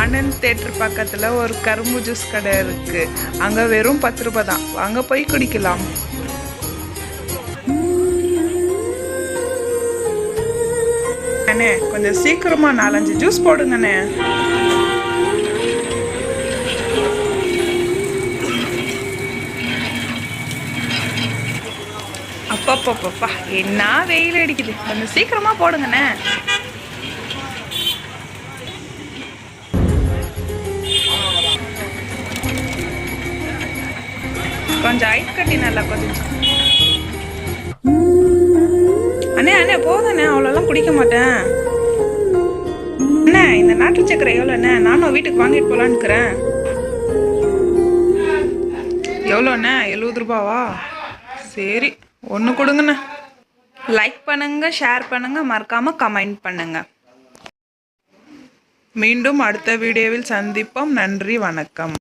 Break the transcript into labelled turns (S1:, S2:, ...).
S1: Anand theatre பக்கத்தில் ஒரு கரும்பு ஜூஸ் கடை இருக்குது. அங்கே வெறும் 10 ரூபாய் தான். வாங்க போய் குடிக்கலாம். அண்ணே கொஞ்சம் சீக்கிரமாக 4-5 ஜூஸ் போடுங்கண்ணே. அப்பப்பப்பா என்ன வெயில் அடிக்குது. கொஞ்சம் சீக்கிரமாக போடுங்கண்ணே. கொஞ்சம் ஐஸ் கட்டி நல்லா கொஞ்சம். அண்ணே அண்ணே போதுண்ணே, அவ்வளோலாம் குடிக்க மாட்டேன் அண்ணே. இந்த நாட்டு சக்கரை எவ்வளோண்ணே? நானும் வீட்டுக்கு வாங்கிட்டு போகலான்னு இருக்கிறேன். எவ்வளோண்ணே? 70 ரூபாவா? சரி, ஒன்று கொடுங்கண்ணே. லைக் பண்ணுங்க, ஷேர் பண்ணுங்க, மறக்காம கமெண்ட் பண்ணுங்க. மீண்டும் அடுத்த வீடியோவில் சந்திப்போம். நன்றி, வணக்கம்.